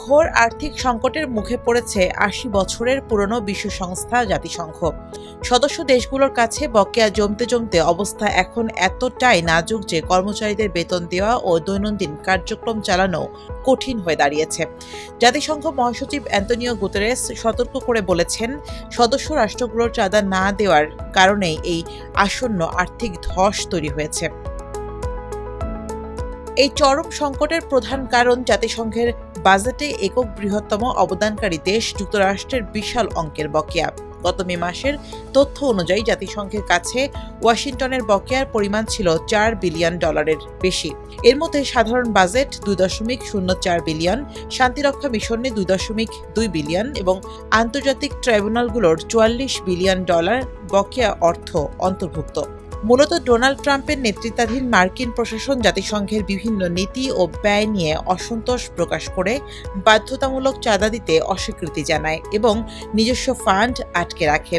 ঘোর আর্থিক সংকটের মুখে পড়েছে ৮০ বছরের পুরনো বিশ্ব সংস্থা জাতিসংঘ। সদস্য দেশগুলোর কাছে বকেয়া জমতে জমতে অবস্থা এখন এতটাই নাজুক যে কর্মচারীদের বেতন দেওয়া ও দৈনন্দিন কার্যক্রম চালানো কঠিন হয়ে দাঁড়িয়েছে। জাতিসংঘ মহাসচিব অ্যান্তোনিও গুতেরেস সতর্ক করে বলেছেন, সদস্য রাষ্ট্রগুলোর চাঁদা না দেওয়ার কারণেই এই আসন্ন আর্থিক ধস তৈরি হয়েছে। এই চরম সংকটের প্রধান কারণ জাতিসংঘের বাজেটে একক বৃহত্তম অবদানকারী দেশ যুক্তরাষ্ট্রের বিশাল অঙ্কের বকেয়া। গত মে মাসের তথ্য অনুযায়ী জাতিসংঘের কাছে ওয়াশিংটনের বকেয়ার পরিমাণ ছিল $4 বিলিয়ন বেশি। এর মধ্যে সাধারণ বাজেট $2.04 বিলিয়ন, শান্তিরক্ষা মিশনে $2.2 বিলিয়ন এবং আন্তর্জাতিক ট্রাইব্যুনালগুলোর $44 বিলিয়ন বকেয়া অর্থ অন্তর্ভুক্ত। মূলত ডোনাল্ড ট্রাম্পের নেতৃত্বাধীন মার্কিন প্রশাসন জাতিসংঘের বিভিন্ন নীতি ও ব্যয় নিয়ে অসন্তোষ প্রকাশ করে বাধ্যতামূলক চাঁদা দিতে অস্বীকৃতি জানায় এবং নিজস্ব ফান্ড আটকে রাখে।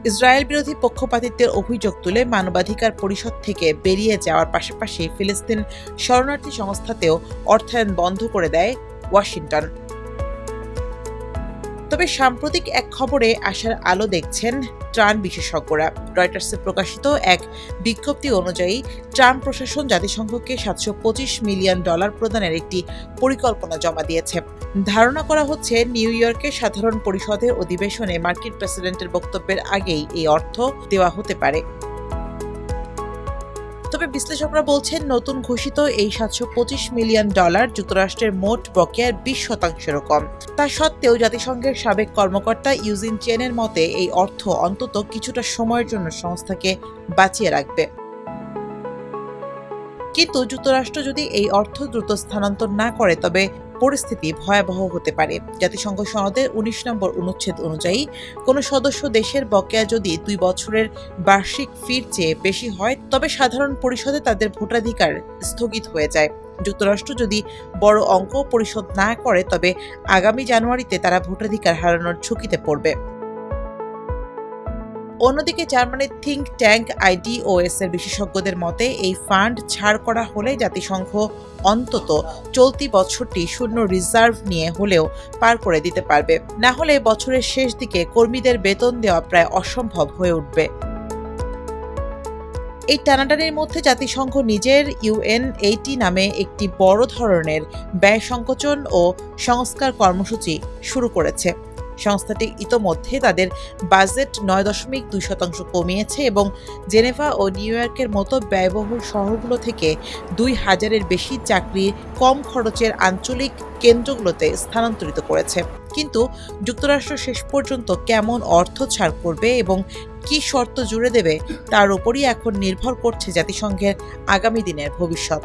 ইসরায়েল বিরোধী পক্ষপাতিত্বের অভিযোগ তুলে মানবাধিকার পরিষদ থেকে বেরিয়ে যাওয়ার পাশাপাশি ফিলিস্তিন শরণার্থী সংস্থাতেও অর্থায়ন বন্ধ করে দেয় ওয়াশিংটন। তবে সাম্প্রতিক এক খবরে আশার আলো দেখছেন ত্রাণ বিশেষজ্ঞরা। রয়টার্সে প্রকাশিত এক বিজ্ঞপ্তি অনুযায়ী ট্রাম্প প্রশাসন জাতিসংঘকে $725 মিলিয়ন প্রদানের একটি পরিকল্পনা জমা দিয়েছে। ধারণা করা হচ্ছে নিউ ইয়র্কের সাধারণ পরিষদের অধিবেশনে মার্কিন প্রেসিডেন্টের বক্তব্যের আগেই এই অর্থ দেওয়া হতে পারে। তবে বিশ্লেষকরা বলছেন, নতুন ঘোষিত এই $725 মিলিয়ন যুক্তরাষ্ট্রের মোট বকেয়ার 20%-এরও কম। তা সত্ত্বেও জাতিসংঘের সাবেক কর্মকর্তা ইউজিন চেনের মতে এই অর্থ অন্তত কিছুটা সময়ের জন্য সংস্থাকে বাঁচিয়ে রাখবে। কিন্তু যুক্তরাষ্ট্র যদি এই অর্থ দ্রুত স্থানান্তর না করে তবে পরিস্থিতি ভয়াবহ হতে পারে। জাতিসংঘ সনদের 19 নম্বর অনুচ্ছেদ অনুযায়ী কোনো সদস্য দেশের বকেয়া যদি 2 বছরের বার্ষিক ফির চেয়ে বেশি হয় তবে সাধারণ পরিষদে তাদের ভোটাধিকার স্থগিত হয়ে যায়। যুক্তরাষ্ট্র যদি বড় অঙ্ক পরিশোধ না করে তবে আগামী জানুয়ারিতে তারা ভোটাধিকার হারানোর ঝুঁকিতে পড়বে। অন্যদিকে জার্মানির থিঙ্ক ট্যাঙ্ক IDOS এর বিশেষজ্ঞদের মতে এই ফান্ড ছাড় করা হলে জাতিসংঘ অন্তত চলতি বছরটি শূন্য রিজার্ভ নিয়ে হলেও পার করে দিতে পারবে। না হলে বছরের শেষ দিকে কর্মীদের বেতন দেওয়া প্রায় অসম্ভব হয়ে উঠবে। এই টানাটানির মধ্যে জাতিসংঘ নিজের UN80 নামে একটি বড় ধরনের ব্যয় সংকোচন ও সংস্কার কর্মসূচি শুরু করেছে। সংস্থাটি ইতোমধ্যে তাদের বাজেট 9.2% কমিয়েছে এবং জেনেভা ও নিউ ইয়র্কের মতো ব্যয়বহুল শহরগুলো থেকে 2000-এর বেশি চাকরি কম খরচের আঞ্চলিক কেন্দ্রগুলোতে স্থানান্তরিত করেছে। কিন্তু যুক্তরাষ্ট্র শেষ পর্যন্ত কেমন অর্থ ছাড় করবে এবং কী শর্ত জুড়ে দেবে তার উপরই এখন নির্ভর করছে জাতিসংঘের আগামী দিনের ভবিষ্যৎ।